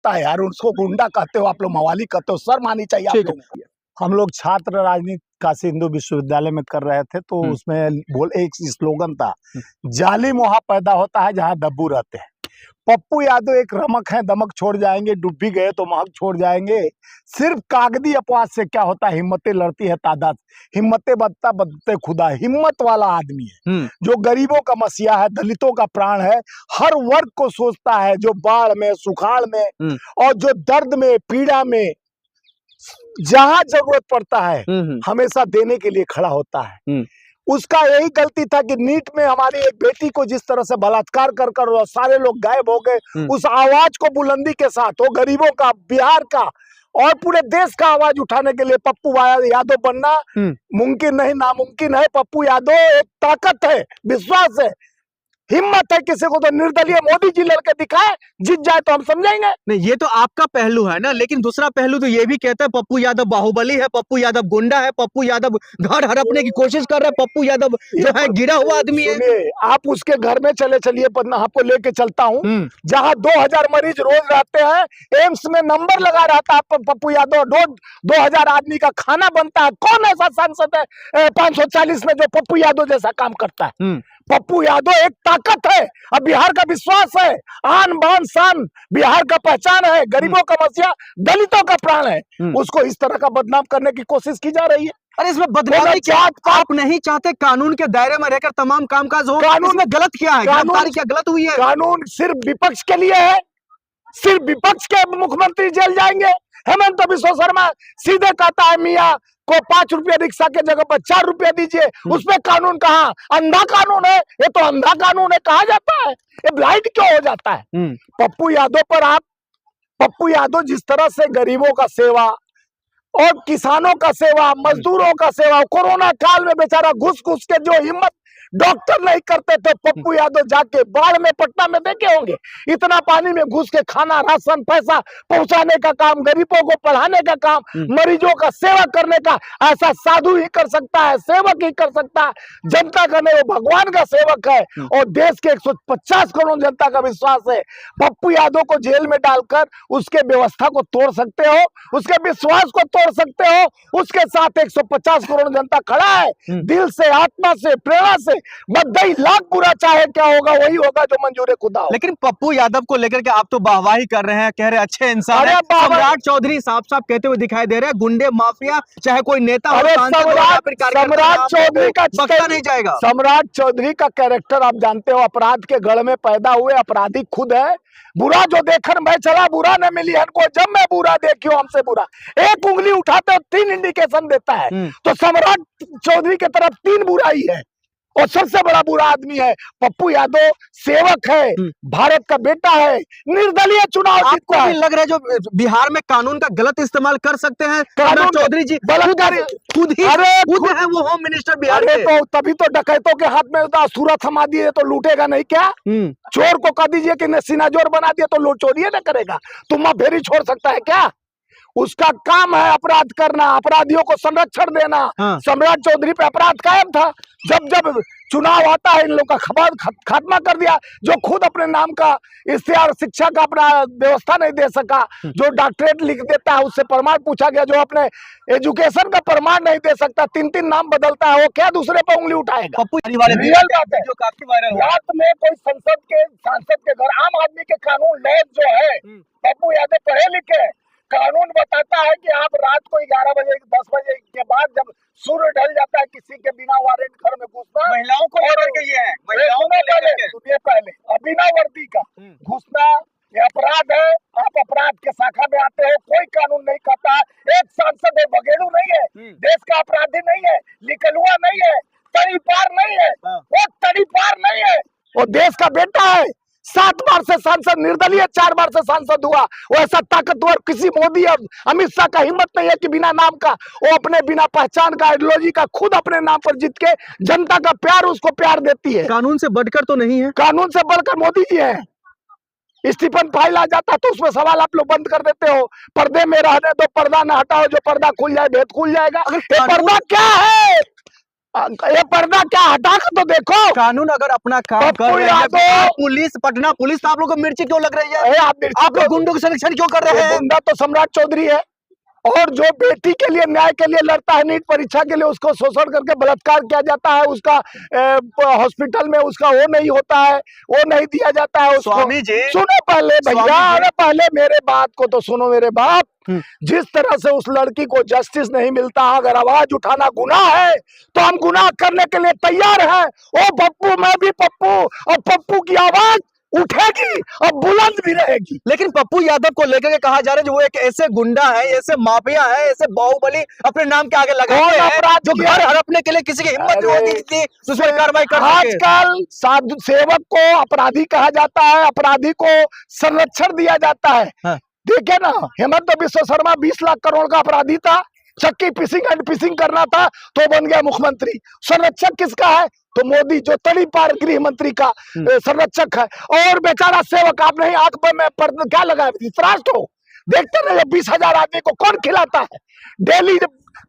लगता है यार, उसको गुंडा कहते हो आप लोग, मवाली कहते हो, शर्म आनी चाहिए आप लोगों को। हम लोग छात्र राजनीति काशी हिंदू विश्वविद्यालय में कर रहे थे, तो उसमें एक स्लोगन था, जालिम वहां पैदा होता है जहां दब्बू रहते हैं। पप्पू यादव एक रमक है, दमक छोड़ जाएंगे, डूबी गए तो महक छोड़ जाएंगे। सिर्फ कागदी अपवाद से क्या होता है, हिम्मतें लड़ती है तादाद, हिम्मतें बदता बदते खुदा। हिम्मत वाला आदमी है जो गरीबों का मसीहा है, दलितों का प्राण है, हर वर्ग को सोचता है, जो बाढ़ में, सुखाड़ में और जो दर्द में, पीड़ा में जहां जरूरत पड़ता है हमेशा देने के लिए खड़ा होता है। उसका यही गलती था कि नीट में हमारी एक बेटी को जिस तरह से बलात्कार कर कर सारे लोग गायब हो गए, उस आवाज को बुलंदी के साथ, वो गरीबों का, बिहार का और पूरे देश का आवाज उठाने के लिए पप्पू यादव बनना मुमकिन नहीं, नामुमकिन है। पप्पू यादव एक ताकत है, विश्वास है, हिम्मत है। किसी को तो निर्दलीय मोदी जी लड़के दिखाए, जीत जाए तो हम समझेंगे। नहीं, ये तो आपका पहलू है ना, लेकिन दूसरा पहलू तो ये भी कहता है पप्पू यादव बाहुबली है, पप्पू यादव गुंडा है, पप्पू यादव घर हड़पने की कोशिश कर रहा है, पप्पू यादव जो है गिरा हुआ आदमी है। आप उसके घर में चलिए, आपको लेके चलता हूँ जहाँ 2000 मरीज रोज रहते हैं। एम्स में नंबर लगा रहता है पप्पू यादव, 2000 आदमी का खाना बनता है। कौन ऐसा सांसद है 540 में जो पप्पू यादव जैसा काम करता है? पप्पू यादव एक ताकत है, अब बिहार का विश्वास है, आन बान शान बिहार का पहचान है, गरीबों का मसीहा, दलितों का प्राण है। उसको इस तरह का बदनाम करने की कोशिश की जा रही है। अरे इसमें बदनामी क्या? आप नहीं चाहते कानून के दायरे में रहकर तमाम कामकाज हो? कानून में गलत क्या है? गिरफ्तारी क्या गलत हुई है? कानून सिर्फ विपक्ष के लिए है, सिर्फ विपक्ष के मुख्यमंत्री जेल जाएंगे। हेमंत बिश्व शर्मा सीधे कहता है मियाँ को 5 रुपया रिक्शा के जगह पर 4 रुपया दीजिए, उसमें कानून कहाँ? अंधा कानून है ये, तो अंधा कानून है कहा जाता है, ये ब्लाइंड क्यों हो जाता है? पप्पू यादव पर पप्पू यादव जिस तरह से गरीबों का सेवा और किसानों का सेवा, मजदूरों का सेवा, कोरोना काल में बेचारा घुस घुस के जो हिम्मत डॉक्टर नहीं करते थे, पप्पू यादव जाके बाढ़ में, पटना में देखे होंगे, इतना पानी में घुस के खाना, राशन, पैसा पहुंचाने का काम, गरीबों को पढ़ाने का काम, मरीजों का सेवा करने का, ऐसा साधु ही कर सकता है, सेवक ही कर सकता है। जनता का नहीं, वो भगवान का सेवक है और देश के 150 करोड़ जनता का विश्वास है। पप्पू यादव को जेल में डालकर उसके व्यवस्था को तोड़ सकते हो, उसके विश्वास को तोड़ सकते हो, उसके साथ 150 करोड़ जनता खड़ा है, दिल से, आत्मा से, प्रेरणा से। बद्दई लाख बुरा चाहे क्या होगा, वही होगा जो मंजूर खुदा हो। लेकिन पप्पू यादव को लेकर के आप तो वाहवाही कर रहे हैं, कह रहे अच्छे इंसान हैं। सम्राट चौधरी साफ साफ कहते हुए दिखाई दे रहे हैं, गुंडे माफिया चाहे कोई नेता हो, सम्राट चौधरी का बख्शा नहीं जाएगा। सम्राट चौधरी का कैरेक्टर आप जानते हो, अपराध के गढ़ में पैदा हुए अपराधी खुद है। बुरा जो देखकर मैं चला, बुरा न मिली हमको, जब मैं बुरा देखियो हमसे बुरा। एक उंगली उठाते हो 3 इंडिकेशन देता है, तो सम्राट चौधरी की तरफ 3 बुराई है और सबसे बड़ा बुरा आदमी है पप्पू यादव। सेवक है, भारत का बेटा है, निर्दलीय चुनाव आपको भी लग रहा है जो बिहार में कानून का गलत इस्तेमाल कर सकते हैं चौधरी जी? खुद है वो होम मिनिस्टर बिहार के। तो तभी तो डकैतों के हाथ में सूरत थमा दिए तो लूटेगा नहीं क्या? चोर को कह दीजिए कि सीना जोर बना दिया तो चोरी न करेगा, तुम फेरी छोड़ सकता है क्या? उसका काम है अपराध करना, अपराधियों को संरक्षण देना। सम्राट चौधरी पे अपराध कायम था, जब जब चुनाव आता है इन लोग का खात्मा कर दिया। जो खुद अपने नाम का इश्तिहार, शिक्षा का अपना व्यवस्था नहीं दे सका, जो डॉक्टरेट लिख देता है उससे प्रमाण पूछा गया, जो अपने एजुकेशन का प्रमाण नहीं दे सकता, 3 नाम बदलता है, वो क्या दूसरे पर उंगली उठाएगा? रियल बात है जो काफी वायरल। रात में कोई सांसद के घर आम आदमी के कानून लैब जो है, पप्पू यादव पढ़े लिखे, कानून बताता है कि आप रात को 11 बजे 10 बजे के बाद जब सूर्य ढल जाता है, किसी के बिना वारंट घर में घुसना, महिलाओं को लेकर के ये है, महिलाओं को पहले बिना वर्दी का घुसना ये अपराध है। आप अपराध के शाखा में आते हैं, कोई कानून नहीं कहता। एक सांसद है, भगेड़ू नहीं है, देश का अपराधी नहीं है, लिकलुआ नहीं है, तड़ीपार नहीं है, वो तड़ीपार नहीं है, वो देश का बेटा है। 7 बार से सांसद निर्दलीय, 4 बार से सांसद हुआ। वो ऐसा ताकतवर किसी मोदी और अमित शाह का हिम्मत नहीं है कि बिना नाम का, वो अपने बिना पहचान का, आइडियोलॉजी का, खुद अपने नाम पर जीत के जनता का प्यार उसको प्यार देती है। कानून से बढ़कर तो नहीं है, कानून से बढ़कर मोदी जी है। स्टीफन फाइल आ जाता तो उसमें सवाल आप लोग बंद कर देते हो, पर्दे में रहने दो, पर्दा न हटाओ, जो पर्दा खुल जाए भेद खुल जाएगा। पर्दा क्या है? ये पर्दा क्या हटा कर तो देखो। कानून अगर अपना काम कर पप्पू रहे हैं, यादव, पुलिस पटना पुलिस, तो आप लोग को मिर्ची क्यों लग रही है? अरे आप लोग गुंडों का संरक्षण क्यों कर रहे हैं? गुंडा तो सम्राट चौधरी है, और जो बेटी के लिए न्याय के लिए लड़ता है, नीट परीक्षा के लिए, उसको शोषण करके बलात्कार किया जाता है, उसका हॉस्पिटल में उसका वो नहीं होता है, वो नहीं दिया जाता है उसको। स्वामी जी, सुनो पहले भैया, स्वामी जी। अरे पहले मेरे बात को तो सुनो मेरे बाप। जिस तरह से उस लड़की को जस्टिस नहीं मिलता, अगर आवाज उठाना गुनाह है तो हम गुनाह करने के लिए तैयार हैं। ओ पप्पू, मैं भी पप्पू, और पप्पू की आवाज उठेगी और बुलंद भी रहेगी। लेकिन पप्पू यादव को लेकर के कहा जा रहा है जो वो एक ऐसे गुंडा है, ऐसे माफिया है, ऐसे बाहुबली अपने नाम के आगे लगाते कौन हैं, अपराध जो किया? घर हड़पने के लिए किसी की हिम्मत नहीं अरे, होती थी तो उस पर कार्रवाई कर सके। आजकल साधु सेवक को अपराधी कहा जाता है, अपराधी को संरक्षण दिया जाता है। हाँ। देखिए ना, हेमंत बिश्व शर्मा 20 लाख करोड़ का अपराधी था, चक्की पिसिंग एंड पिसिंग करना था तो बन गया मुख्यमंत्री। संरक्षक किसका है? तो मोदी, जो तड़ी पार गृह मंत्री का संरक्षक है। और बेचारा सेवक, आप नहीं आंख पर में क्या लगाए, त्रास्ट हो, देखते रहे 20,000 आदमी को कौन खिलाता है डेली?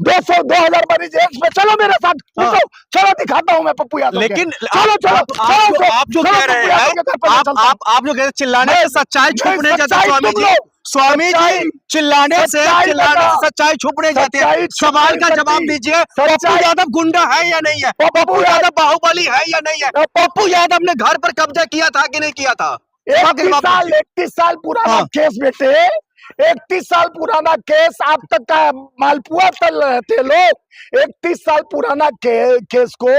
200-2,000 मरीज एम्स में। चलो मेरे साथ, हाँ। चलो दिखाता हूँ मैं पप्पू यादव। लेकिन चलो चलो आप जो कह रहे हैं, आप जो कह रहे हैं चिल्लाने से सच्चाई छुप नहीं जाती स्वामी जी। स्वामी जी, चिल्लाने से सच्चाई छुप नहीं जाती है। सवाल का जवाब दीजिए, पप्पू यादव गुंडा है या नहीं है? पप्पू यादव बाहुबली है या नहीं है? पप्पू यादव ने घर पर कब्जा किया था कि नहीं किया था? 31 साल पुराना केस बेटे, 31 साल पुराना केस। आप तक का मालपुआ तल रहे थे लोग। 31 साल पुराना केस को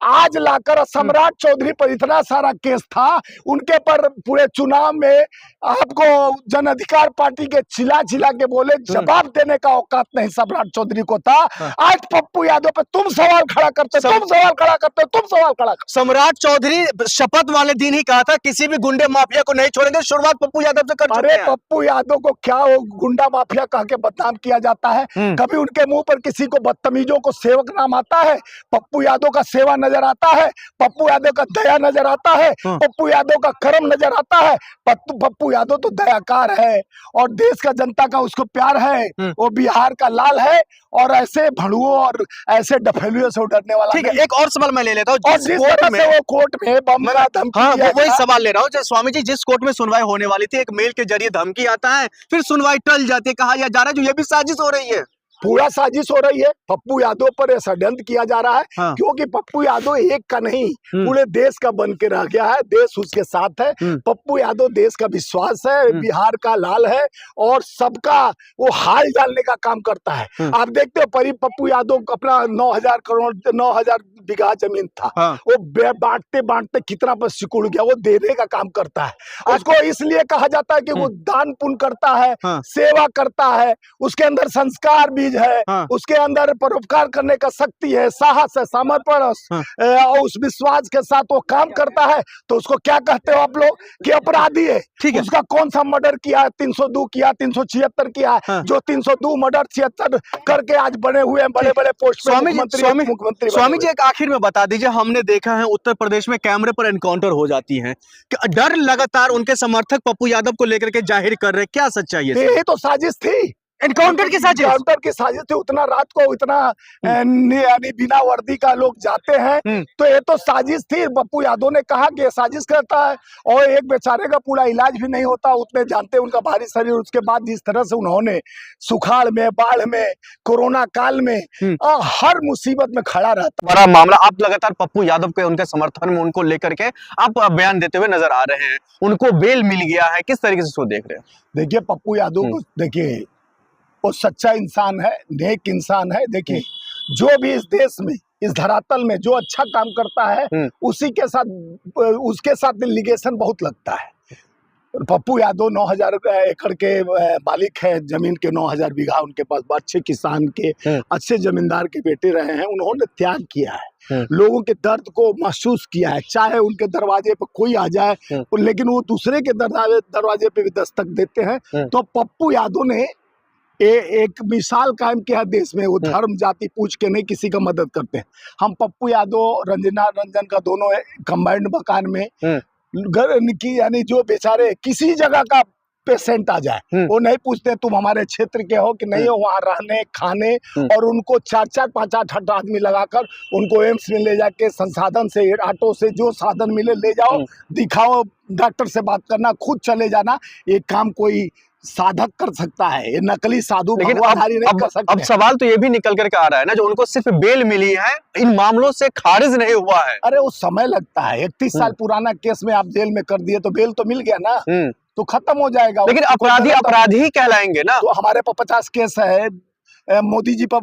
आज लाकर सम्राट चौधरी पर इतना सारा केस था, उनके पर पूरे चुनाव में आपको जन अधिकार पार्टी के चिल्ला के बोले, जवाब देने का औकात नहीं सम्राट चौधरी को था। आज पप्पू यादव पे तुम सवाल खड़ा करते, तुम सवाल खड़ा करते। सम्राट चौधरी शपथ वाले दिन ही कहा था किसी भी गुंडे माफिया को नहीं छोड़ेंगे। शुरुआत पप्पू यादव से कर चुके हैं। अरे पप्पू यादव को क्या वो गुंडा माफिया कह के बदनाम किया जाता है? कभी उनके मुंह पर किसी को बदतमीजों को सेवक नाम आता है? पप्पू यादव का सेवा नजर आता है, पप्पू यादव का दया नजर आता है, पप्पू यादव का कर्म नजर आता है। पप्पू यादव तो दयाकार है और देश का जनता का उसको प्यार है। वो बिहार का लाल है और ऐसे भड़ुओं और ऐसे डफेलियों से डरने वाला। ठीक है, एक और सवाल मैं ले लेता हूँ। जिस तरह से वो कोर्ट में बम का धमकी, हाँ, वही सवाल ले रहा हूँ स्वामी जी। जिस कोर्ट में सुनवाई होने वाली थी, एक मेल के जरिए धमकी आता है, फिर सुनवाई टल जाती है, कहा जा रहा है जो ये भी साजिश हो रही है। पूरा साजिश हो रही है। पप्पू यादव पर षड्यंत्र किया जा रहा है। हाँ। क्योंकि पप्पू यादव एक का नहीं, पूरे देश का बन के रह गया है। देश उसके साथ है। पप्पू यादव देश का विश्वास है, बिहार का लाल है और सबका वो हाल डालने का काम करता है। आप देखते हो पप्पू यादव अपना 9,000 बीघा जमीन था। हाँ। वो बांटते बांटते कितना पर सिकुड़ गया। वो देने का काम करता है। उसको इसलिए कहा जाता है कि वो दान पुण्य करता है। हाँ। सेवा करता है, उसके अंदर संस्कार भी है। हाँ। उसके अंदर परोपकार करने का शक्ति है, साहस है, समर्पण। हाँ। और उस विश्वास के साथ वो काम करता है। तो उसको क्या कहते हो आप लोग कि अपराधी है? ठीक है। उसका कौन सा मर्डर किया है? 302 किया, 376 किया। हाँ। जो 302 मर्डर 76 करके आज बने हुए बड़े बड़े पोस्ट पे मुख्यमंत्री। स्वामी जी, एक आखिर में बता दीजिए, हमने देखा है उत्तर प्रदेश में कैमरे पर एनकाउंटर हो जाती है, डर लगातार उनके समर्थक पप्पू यादव को लेकर के जाहिर कर रहे, क्या सच्चाई है? यही तो साजिश थी, एनकाउंटर की साजिश थी। उतना रात को इतना यानी बिना वर्दी का लोग जाते हैं, तो ये तो साजिश थी। पप्पू यादव ने कहा कि ये साजिश करता है और एक बेचारे का पूरा इलाज भी नहीं होता, उतने जानते उनका भारी शरीर। उसके बाद जिस तरह से उन्होंने सुखाड़ में, बाढ़ में, कोरोना काल में हर मुसीबत में खड़ा रहता। बड़ा मामला। आप लगातार पप्पू यादव के उनके समर्थन में उनको लेकर के आप बयान देते हुए नजर आ रहे हैं। उनको बेल मिल गया है, किस तरीके से उसको देख रहे हैं? देखिए पप्पू यादव को, देखिए वो सच्चा इंसान है, नेक इंसान है। देखिए जो भी इस देश में, इस धरातल में जो अच्छा काम करता है, उसी के साथ उसके साथ लिगेशन बहुत लगता है। पप्पू यादव 9,000 एकड़ के मालिक है, जमीन के 9,000 बीघा उनके पास। अच्छे किसान के, अच्छे जमींदार के बेटे रहे हैं। उन्होंने त्याग किया है, लोगों के दर्द को महसूस किया है। चाहे उनके दरवाजे पर कोई आ जाए, लेकिन वो दूसरे के दरवाजे पे भी दस्तक देते हैं। तो पप्पू यादव ने एक मिसाल कायम किया देश में। वो धर्म जाति पूछ के नहीं किसी का मदद करते हैं। हम पप्पू यादव रंजन का दोनों कंबाइंड मकान में यानी जो बेचारे किसी जगह का पेशेंट आ जाए, वो नहीं पूछते तुम हमारे क्षेत्र के हो कि नहीं हो, वहाँ रहने खाने, और उनको 4-4 5-8 आदमी लगाकर उनको एम्स में ले जाके संसाधन से, ऑटो से, जो साधन मिले ले जाओ, दिखाओ, डॉक्टर से बात करना, खुद चले जाना। ये काम कोई साधक कर सकता है, ये नकली साधु भगवाधारी नहीं कर सकते। अब सवाल तो ये भी निकल करके आ रहा है ना, जो उनको सिर्फ बेल मिली है, इन मामलों से खारिज नहीं हुआ है। अरे वो समय लगता है, 31 साल पुराना केस में आप जेल में कर दिए तो बेल तो मिल गया ना, तो खत्म हो जाएगा। लेकिन अपराधी अपराधी ही कहलाएंगे ना। तो हमारे पर 50 केस है, मोदी जी पर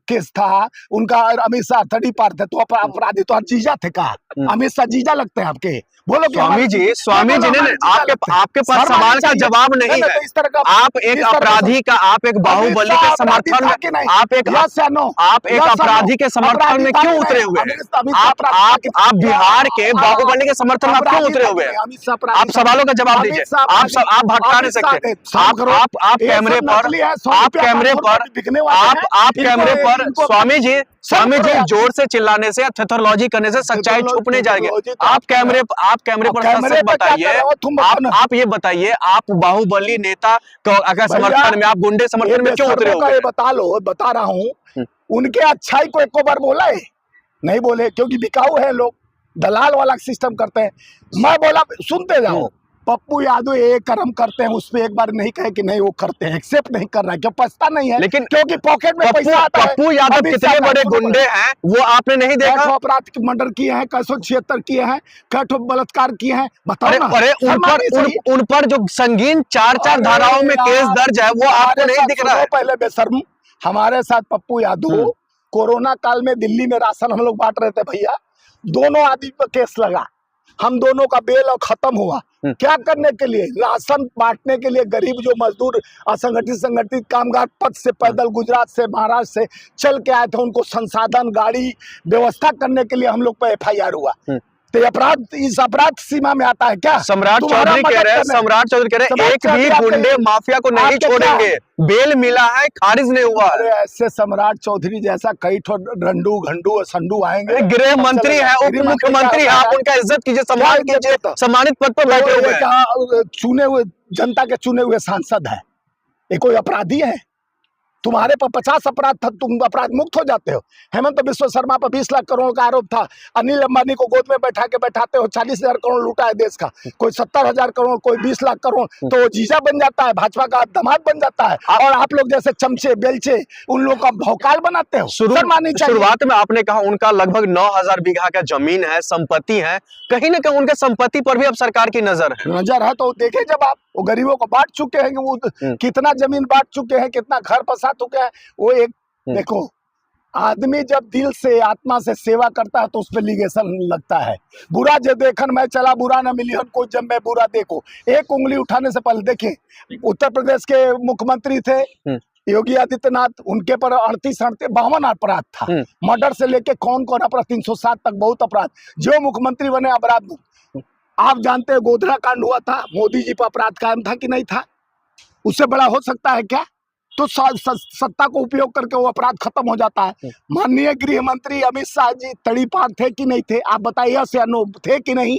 केस था, उनका अमित शाह 30 पार थे, तो अपराधी तो जीजा थे। कहा अमित शाह जीजा लगते हैं आपके? बोलो स्वामी जी ने आपके पास सवाल का जवाब नहीं है। इस तरह का आप एक अपराधी का, आप एक बाहुबली के समर्थन में, आप एक अपराधी के समर्थन में क्यों उतरे हुए हैं? आप बिहार के बाहुबली के समर्थन में क्यों उतरे हुए हैं? आप सवालों का जवाब दीजिए। आप भटका नहीं सकते। आप कैमरे पर स्वामी जी जोर से चिल्लाने से, थेथोलॉजी करने से सच्चाई छुपने जाएगी। आप कैमरे पर सच बताइए। आप ये बताइए, आप बाहुबली नेता को अगर समर्थन में, आप गुंडे समर्थन में क्यों उतरे हो? बता रहा हूँ, उनके अच्छाई को एक बार बोला है? नहीं बोले, क्योंकि बिकाऊ है लोग, दलाल वाला सिस्टम करते हैं। मैं बोला सुनते जाओ, पप्पू यादव ये कर्म करते हैं, उस पर एक बार नहीं कहे कि नहीं वो करते हैं, एक्सेप्ट नहीं कर रहा है, क्यों पछता नहीं है? लेकिन क्योंकि पॉकेट में पैसा आता है। पप्पू यादव कितने बड़े गुंडे हैं वो आपने नहीं देखा? अपराध मर्डर किए हैं, 176 किए हैं, कई बलात्कार किए हैं, बताओ ना। अरे उन पर जो संगीन 4 धाराओं में केस दर्ज है, वो आपको नहीं दिख रहा है? पहले बेशर्म, हमारे साथ पप्पू यादव कोरोना काल में दिल्ली में राशन हम लोग बांट रहे थे भैया, दोनों आदमी पर केस लगा, हम दोनों का बेल और खत्म हुआ। क्या करने के लिए? राशन बांटने के लिए। गरीब जो मजदूर, असंगठित संगठित कामगार पथ से पैदल गुजरात से, महाराष्ट्र से चल के आए थे, उनको संसाधन, गाड़ी व्यवस्था करने के लिए हम लोग पे FIR हुआ। तो अपराध इस अपराध सीमा में आता है क्या? सम्राट चौधरी कह रहे हैं एक भी गुंडे माफिया को नहीं छोड़ेंगे, बेल मिला है, खारिज नहीं हुआ। अरे ऐसे सम्राट चौधरी जैसा कई ठो रंडू घंडू संडू आएंगे। गृह मंत्री है, उप मुख्यमंत्री है, आप उनका इज्जत कीजिए, सम्मान कीजिए, सम्मानित पद पर बैठे हुए हैं। चुने हुए जनता के चुने हुए सांसद है, ये कोई अपराधी है? तुम्हारे पर 50 अपराध था, तुम अपराध मुक्त हो जाते हो। हेमंत बिस्वा शर्मा पर 20 लाख करोड़ का आरोप था, अनिल अंबानी को गोद में बैठाते हो, 40,000 करोड़ लूटा है देश का, कोई 70,000 करोड़, कोई 20 लाख करोड़, तो वो जीजा बन जाता है, भाजपा का दामाद बन जाता है, और आप लोग जैसे चमचे बेलचे उन लोगों का भौकाल बनाते हो। शुरुआत में आपने कहा उनका लगभग 9,000 बीघा का जमीन है, संपत्ति है, कहीं ना कहीं उनके संपत्ति पर भी अब सरकार की नजर है। तो देखे जब आप वो गरीबों को बांट चुके हैं, वो कितना जमीन बांट चुके हैं, कितना घर बसा चुके हैं। वो एक देखो, आदमी जब दिल से आत्मा से सेवा करता है तो उस पर लिगेशन लगता है। बुरा जो देखन मैं चला, बुरा न मिलियन को जब मैं बुरा देखो। एक उंगली उठाने से पहले देखिए, उत्तर प्रदेश के मुख्यमंत्री थे योगी आदित्यनाथ, उनके पर 52 अपराध था, मर्डर से लेके कौन अपराध, 307 तक बहुत अपराध। जो मुख्यमंत्री बने अपराध, आप जानते हैं गोधरा कांड हुआ था, मोदी जी पर अपराध कायम था कि नहीं था? उससे बड़ा हो सकता है क्या? तो सत्ता को उपयोग करके वो अपराध खत्म हो जाता है। माननीय गृह मंत्री अमित शाह जी तड़ीपार थे कि नहीं थे? आप बताइए, यस या नो, थे कि नहीं?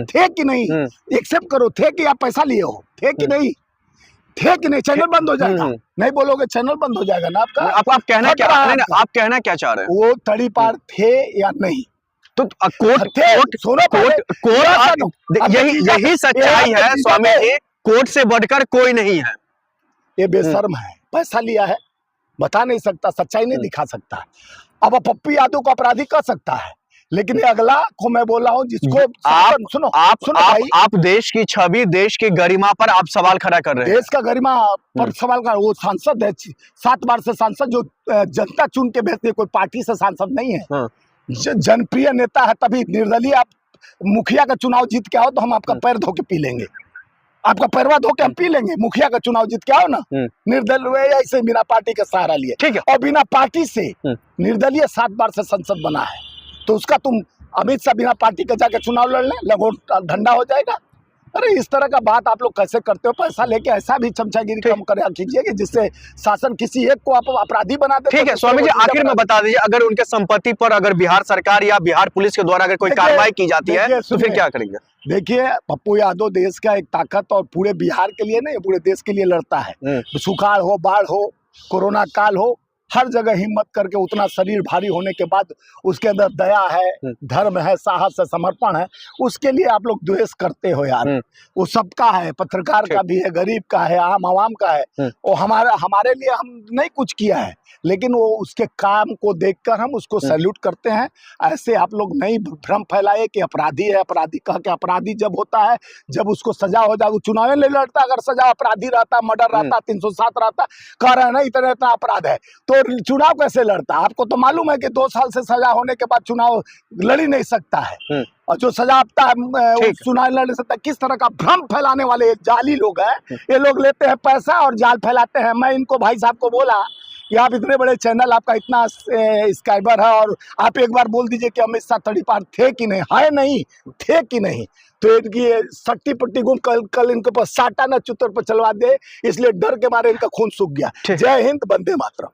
थे कि नहीं? एक्सेप्ट करो, थे कि आप पैसा लिए हो? थे कि नहीं? थे कि नहीं? चैनल बंद हो जाएगा। नहीं बोलोगे चैनल बंद हो जाएगा ना आपका। आप कहना क्या चाह रहे हैं? वो तड़ीपार थे या नहीं? तो यही सच्चाई है स्वामी जी, कोर्ट से बढ़कर कोई नहीं है। ये बेशर्म है, पैसा लिया है, बता नहीं सकता, सच्चाई नहीं दिखा सकता। अब पप्पू यादव को अपराधी कर सकता है, लेकिन ये अगला को मैं बोल रहा हूँ जिसको सुनो आप देश की छवि, देश की गरिमा पर आप सवाल खड़ा कर रहे हैं। देश का गरिमा पर सवाल कर, वो सांसद है, 7 बार से सांसद, जो जनता चुन के भेजती है, कोई पार्टी से सांसद नहीं है। जनप्रिय नेता है, तभी निर्दलीय आप मुखिया का चुनाव जीत के आओ तो हम आपका पैर धो के पी लेंगे, आपका पैरवा धो के हम पी लेंगे। मुखिया का चुनाव जीत के आओ ना, निर्दलीय ऐसे बिना पार्टी का सहारा लिए, ठीक है, और बिना पार्टी से निर्दलीय 7 बार से संसद बना है, तो उसका तुम अमित शाह बिना पार्टी के जाके चुनाव लड़ लें, लगो ठंडा हो जाएगा। अरे इस तरह का बात आप लोग कैसे करते हो? पैसा लेके ऐसा भी चमचागिरी कम कर कीजिए कि जिससे शासन किसी एक को आप अपराधी बना दे। ठीक है स्वामी जी, आखिर में बता दीजिए, अगर उनके संपत्ति पर अगर बिहार सरकार या बिहार पुलिस के द्वारा अगर कोई कार्रवाई की जाती है तो फिर क्या करेंगे? देखिए, पप्पू यादव देश का एक ताकत और पूरे बिहार के लिए नहीं, पूरे देश के लिए लड़ता है। सुखाड़ हो, बाढ़ हो, कोरोना काल हो, हर जगह हिम्मत करके, उतना शरीर भारी होने के बाद उसके अंदर दया है, धर्म है, साहस है, समर्पण है, उसके लिए आप लोग द्वेष करते हो यार। वो सबका है, पत्रकार का भी है, गरीब का है, आम आवाम का है। वो हमारे लिए हम नहीं कुछ किया है, लेकिन वो उसके काम को देखकर हम उसको सैल्यूट करते हैं। ऐसे आप लोग नहीं भ्रम फैलाए कि अपराधी है, अपराधी कह के। अपराधी जब होता है, जब उसको सजा हो जाए, वो चुनाव नहीं लड़ता। अगर सजा अपराधी रहता, मर्डर रहता, 307 रहता, कह रहे हैं ना इतना अपराध है, तो चुनाव कैसे लड़ता? आपको तो मालूम है कि 2 साल से सजा होने के बाद चुनाव लड़ ही नहीं सकता है। और जो सजा आपता है चुनाव लड़ नहीं सकता। किस तरह का भ्रम फैलाने वाले ये जाली लोग हैं। ये लोग लेते हैं पैसा और जाल फैलाते हैं। मैं इनको भाई साहब को बोला कि आप इतने बड़े चैनल, आपका इतना सब्सक्राइबर है, और आप एक बार बोल दीजिए कि अमित शाह तड़ीपार थे कि नहीं, है नहीं थे कि नहीं, तो इनकी सट्टी पट्टी गुम कल इनके ऊपर साटा न चुतर पर चलवा दे, इसलिए डर के मारे इनका खून सूख गया। जय हिंद, वंदे मातरम।